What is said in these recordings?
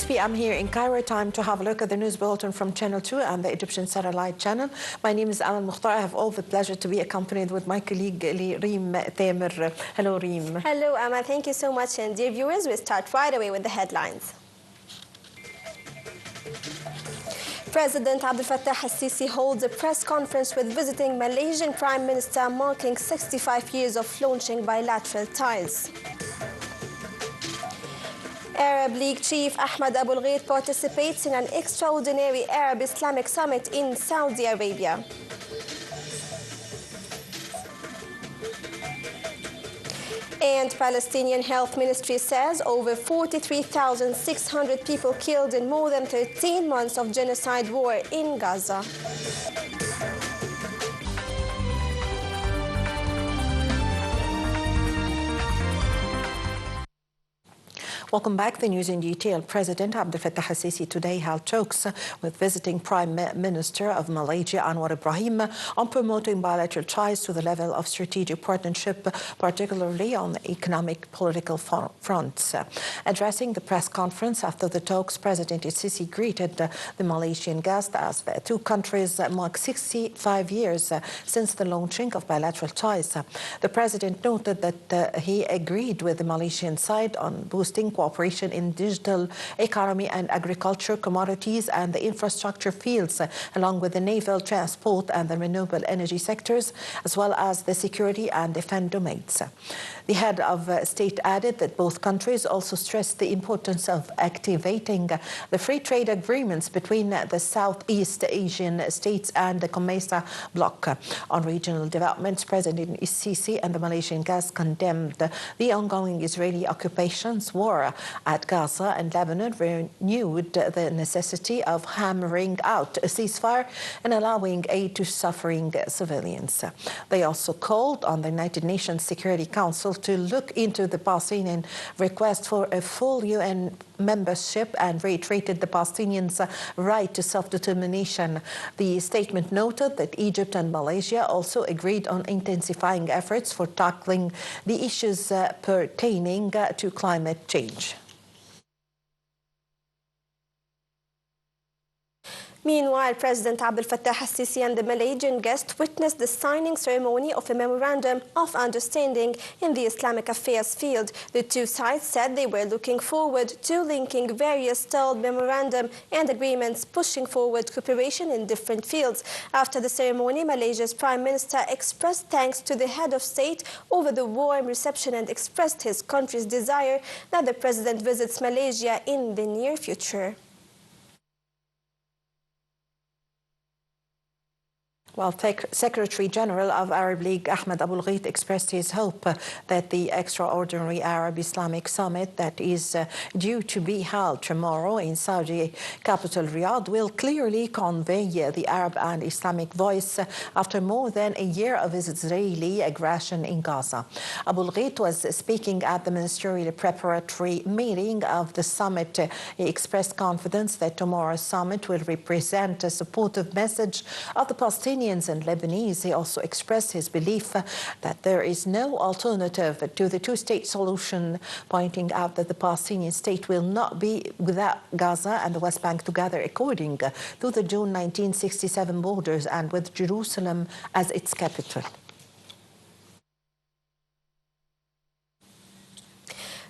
6 p.m. here in Cairo. Time to have a look at the news bulletin from Channel 2 and the Egyptian satellite channel. My name is Alan Mukhtar. I have all the pleasure to be accompanied with my colleague Reem Tamer. Hello, Reem. Hello, Amma. Thank you so much. And dear viewers, we start right away with the headlines. President Abdel Fattah al-Sisi holds a press conference with visiting Malaysian Prime Minister marking 65 years of launching bilateral ties. Arab League Chief Ahmed Abul Gheit participates in an extraordinary Arab Islamic summit in Saudi Arabia. And Palestinian Health Ministry says over 43,600 people killed in more than 13 months of genocide war in Gaza. Welcome back. The news in detail. President Abdel Fattah al-Sisi today held talks with visiting Prime Minister of Malaysia, Anwar Ibrahim, on promoting bilateral ties to the level of strategic partnership, particularly on the economic political fronts. Addressing the press conference after the talks, President al-Sisi greeted the Malaysian guest as the two countries mark 65 years since the launching of bilateral ties. The President noted that he agreed with the Malaysian side on boosting cooperation in digital economy and agriculture, commodities and the infrastructure fields, along with the naval, transport and the renewable energy sectors, as well as the security and defense domains. The head of state added that both countries also stressed the importance of activating the free trade agreements between the Southeast Asian states and the COMESA bloc. On regional developments, President al-Sisi and the Malaysian guest condemned the ongoing Israeli occupations war at Gaza and Lebanon, renewed the necessity of hammering out a ceasefire and allowing aid to suffering civilians. They also called on the United Nations Security Council to look into the Palestinian request for a full UN membership and reiterated the Palestinians' right to self-determination. The statement noted that Egypt and Malaysia also agreed on intensifying efforts for tackling the issues pertaining to climate change. Meanwhile, President Abdel Fattah al-Sisi and the Malaysian guest witnessed the signing ceremony of a memorandum of understanding in the Islamic affairs field. The two sides said they were looking forward to linking various stalled memorandum and agreements, pushing forward cooperation in different fields. After the ceremony, Malaysia's Prime Minister expressed thanks to the head of state over the warm reception and expressed his country's desire that the president visits Malaysia in the near future. Well, Secretary General of Arab League Ahmed Abul Gheit expressed his hope that the extraordinary Arab Islamic summit that is due to be held tomorrow in Saudi capital Riyadh will clearly convey the Arab and Islamic voice after more than a year of Israeli aggression in Gaza. Abul Gheit was speaking at the ministerial preparatory meeting of the summit. He expressed confidence that tomorrow's summit will represent a supportive message of the Palestinians and Lebanese. He also expressed his belief that there is no alternative to the two-state solution, pointing out that the Palestinian state will not be without Gaza and the West Bank together according to the June 1967 borders and with Jerusalem as its capital.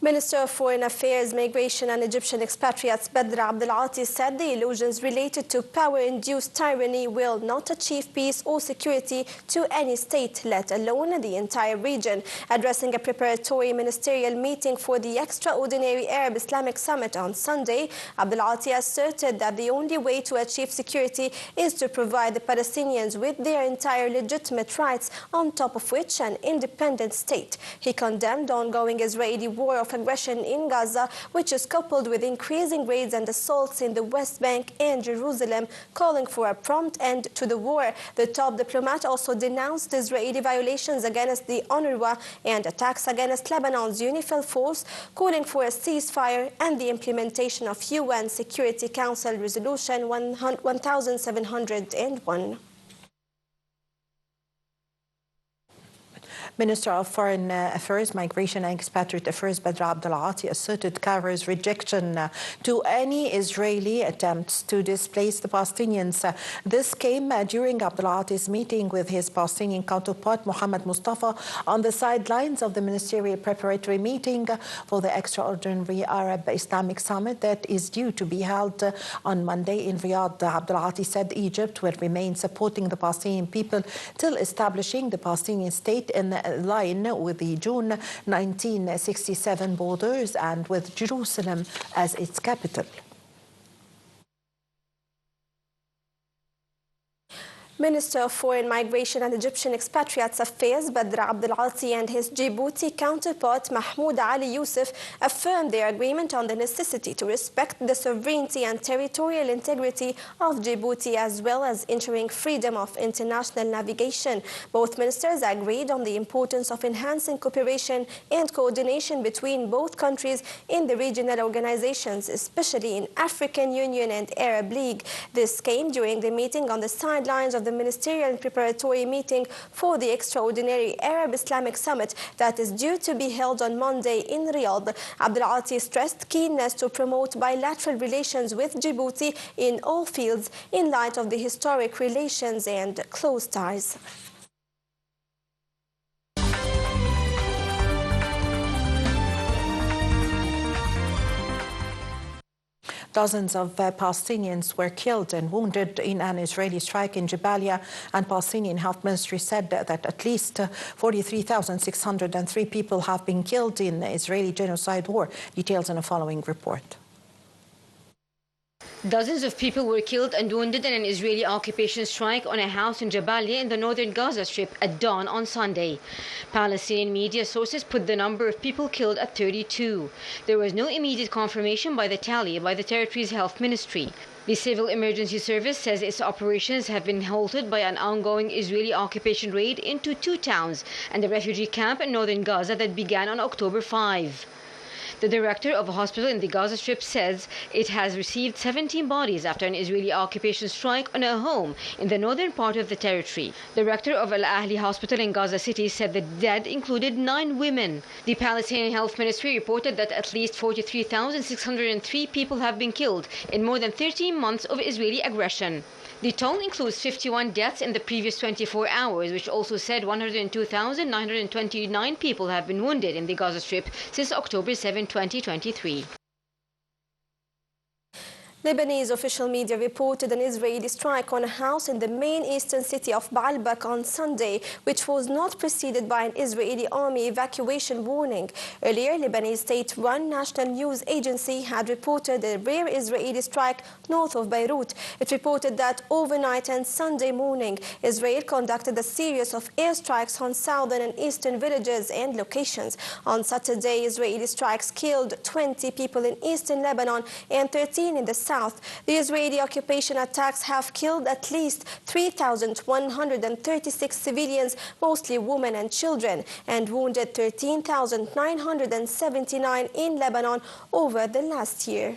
Minister of Foreign Affairs, Migration and Egyptian expatriates Badr Abdelati said the illusions related to power-induced tyranny will not achieve peace or security to any state, let alone the entire region. Addressing a preparatory ministerial meeting for the extraordinary Arab Islamic Summit on Sunday, Abdelati asserted that the only way to achieve security is to provide the Palestinians with their entire legitimate rights, on top of which an independent state. He condemned the ongoing Israeli war of aggression in Gaza, which is coupled with increasing raids and assaults in the West Bank and Jerusalem, calling for a prompt end to the war. The top diplomat also denounced Israeli violations against the UNRWA and attacks against Lebanon's UNIFIL force, calling for a ceasefire and the implementation of UN Security Council Resolution 1701. Minister of Foreign Affairs, Migration and Expatriate Affairs Badr Abdel-Ati asserted Cairo's rejection to any Israeli attempts to displace the Palestinians. This came during Abdel-Ati's meeting with his Palestinian counterpart Mohammed Mustafa on the sidelines of the ministerial preparatory meeting for the extraordinary Arab Islamic Summit that is due to be held on Monday in Riyadh. Abdel-Ati said Egypt will remain supporting the Palestinian people till establishing the Palestinian state in line with the June 1967 borders and with Jerusalem as its capital. Minister of Foreign Migration and Egyptian Expatriates Affairs Badr Abdel-Ati and his Djibouti counterpart Mahmoud Ali Youssef affirmed their agreement on the necessity to respect the sovereignty and territorial integrity of Djibouti as well as ensuring freedom of international navigation. Both ministers agreed on the importance of enhancing cooperation and coordination between both countries in the regional organizations, especially in African Union and Arab League. This came during the meeting on the sidelines of the ministerial and preparatory meeting for the extraordinary Arab Islamic Summit that is due to be held on Monday in Riyadh. Abdel-Ati stressed keenness to promote bilateral relations with Djibouti in all fields in light of the historic relations and close ties. Dozens of Palestinians were killed and wounded in an Israeli strike in Jabalia, and Palestinian Health Ministry said that at least 43,603 people have been killed in the Israeli genocide war. Details in the following report. Dozens of people were killed and wounded in an Israeli occupation strike on a house in Jabalia in the northern Gaza Strip at dawn on Sunday. Palestinian media sources put the number of people killed at 32. There was no immediate confirmation by the tally by the territory's health ministry. The Civil Emergency Service says its operations have been halted by an ongoing Israeli occupation raid into two towns and a refugee camp in northern Gaza that began on October 5. The director of a hospital in the Gaza Strip says it has received 17 bodies after an Israeli occupation strike on a home in the northern part of the territory. The director of Al-Ahli Hospital in Gaza City said the dead included 9 women. The Palestinian Health Ministry reported that at least 43,603 people have been killed in more than 13 months of Israeli aggression. The toll includes 51 deaths in the previous 24 hours, which also said 102,929 people have been wounded in the Gaza Strip since October 7, 2023. Lebanese official media reported an Israeli strike on a house in the main eastern city of Baalbek on Sunday, which was not preceded by an Israeli army evacuation warning. Earlier, Lebanese state-run national news agency had reported a rare Israeli strike north of Beirut. It reported that overnight and Sunday morning, Israel conducted a series of airstrikes on southern and eastern villages and locations. On Saturday, Israeli strikes killed 20 people in eastern Lebanon and 13 in the south. The Israeli occupation attacks have killed at least 3,136 civilians, mostly women and children, and wounded 13,979 in Lebanon over the last year.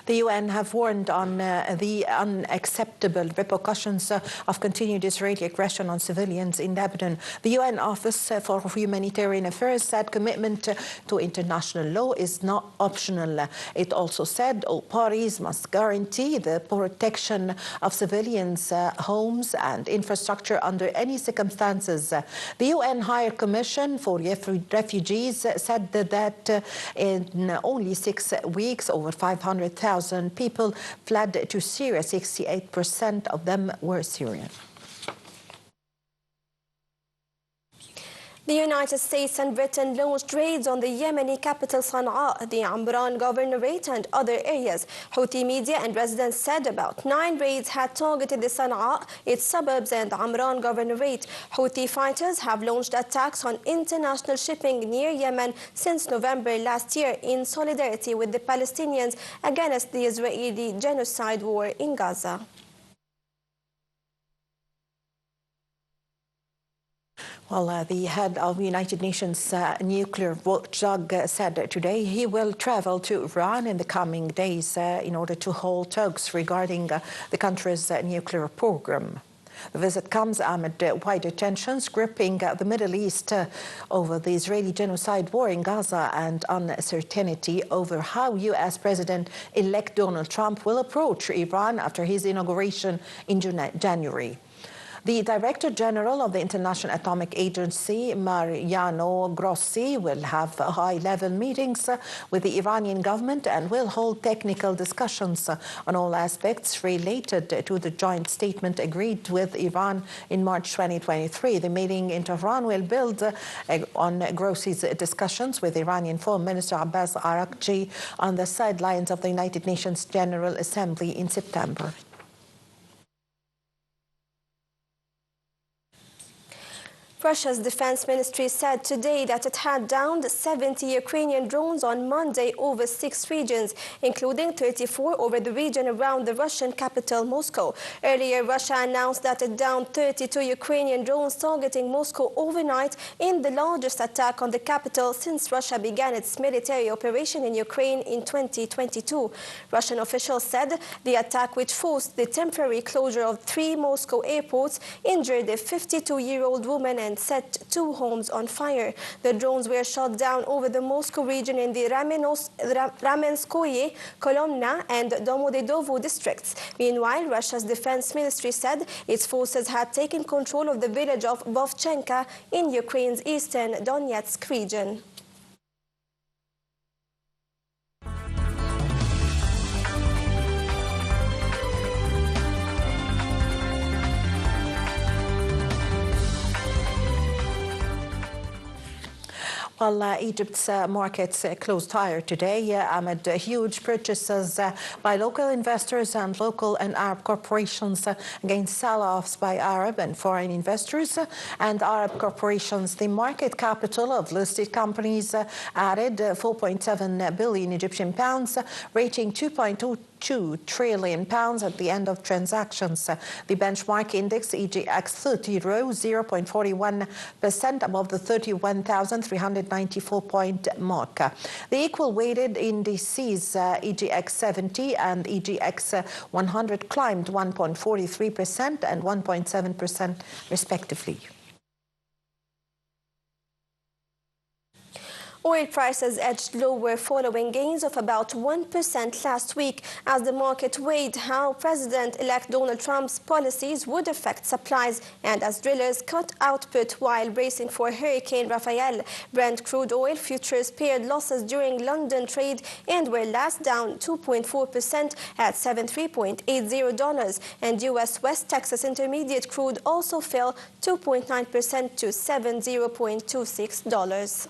The UN have warned on the unacceptable repercussions of continued Israeli aggression on civilians in Lebanon. The UN Office for Humanitarian Affairs said commitment to international law is not optional. It also said all parties must guarantee the protection of civilians' homes and infrastructure under any circumstances. The UN High Commission for Refugees said that in only 6 weeks, over 500,000 people fled to Syria. 68% of them were Syrian. The United States and Britain launched raids on the Yemeni capital Sana'a, the Amran governorate and other areas. Houthi media and residents said about 9 raids had targeted the Sana'a, its suburbs and Amran governorate. Houthi fighters have launched attacks on international shipping near Yemen since November last year in solidarity with the Palestinians against the Israeli genocide war in Gaza. Well, the head of United Nations nuclear watchdog said today he will travel to Iran in the coming days in order to hold talks regarding the country's nuclear program. The visit comes amid wider tensions gripping the Middle East over the Israeli genocide war in Gaza and uncertainty over how U.S. President-elect Donald Trump will approach Iran after his inauguration in January. The Director General of the International Atomic Agency, Mariano Grossi, will have high-level meetings with the Iranian government and will hold technical discussions on all aspects related to the joint statement agreed with Iran in March 2023. The meeting in Tehran will build on Grossi's discussions with Iranian Foreign Minister Abbas Araghchi on the sidelines of the United Nations General Assembly in September. Russia's defense ministry said today that it had downed 70 Ukrainian drones on Monday over 6 regions, including 34 over the region around the Russian capital, Moscow. Earlier, Russia announced that it downed 32 Ukrainian drones targeting Moscow overnight in the largest attack on the capital since Russia began its military operation in Ukraine in 2022. Russian officials said the attack, which forced the temporary closure of 3 Moscow airports, injured a 52-year-old woman and set 2 homes on fire. The drones were shot down over the Moscow region in the Ramenskoye, Kolomna, and Domodedovo districts. Meanwhile, Russia's defense ministry said its forces had taken control of the village of Vovchenka in Ukraine's eastern Donetsk region. Well, Egypt's markets closed higher today amid huge purchases by local investors and local and Arab corporations against sell-offs by Arab and foreign investors and Arab corporations. The market capital of listed companies added 4.7 billion Egyptian pounds, reaching 2.2 trillion pounds at the end of transactions. The benchmark index EGX 30 rose 0.41% above the 31,394 point mark. The equal weighted indices EGX 70 and EGX 100 climbed 1.43% and 1.7% respectively. Oil prices edged lower following gains of about 1% last week as the market weighed how President-elect Donald Trump's policies would affect supplies and as drillers cut output while bracing for Hurricane Rafael. Brent crude oil futures paired losses during London trade and were last down 2.4% at $73.80, and U.S. West Texas Intermediate crude also fell 2.9% to $70.26.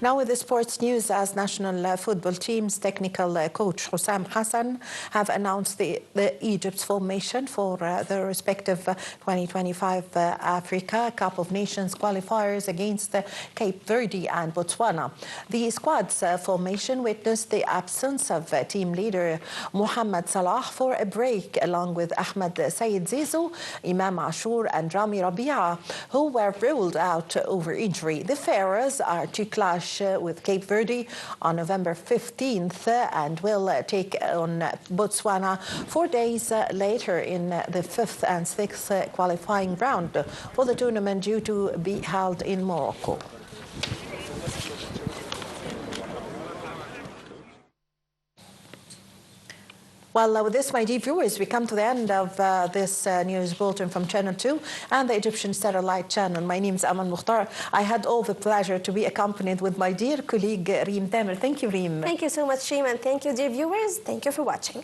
Now with the sports news, as national football team's technical coach Hussam Hassan have announced the Egypt's formation for the respective 2025 Africa Cup of Nations qualifiers against Cape Verde and Botswana. The squad's formation witnessed the absence of team leader Mohamed Salah for a break, along with Ahmed Sayed Zizou, Imam Ashur and Rami Rabia, who were ruled out over injury. The Pharaohs are to clash with Cape Verde on November 15th and will take on Botswana 4 days later in the 5th and 6th qualifying round for the tournament due to be held in Morocco. Well, with this, my dear viewers, we come to the end of this news bulletin from Channel 2 and the Egyptian Satellite Channel. My name is Amal Mukhtar. I had all the pleasure to be accompanied with my dear colleague, Reem Tamer. Thank you, Reem. Thank you so much, Reem, and thank you, dear viewers. Thank you for watching.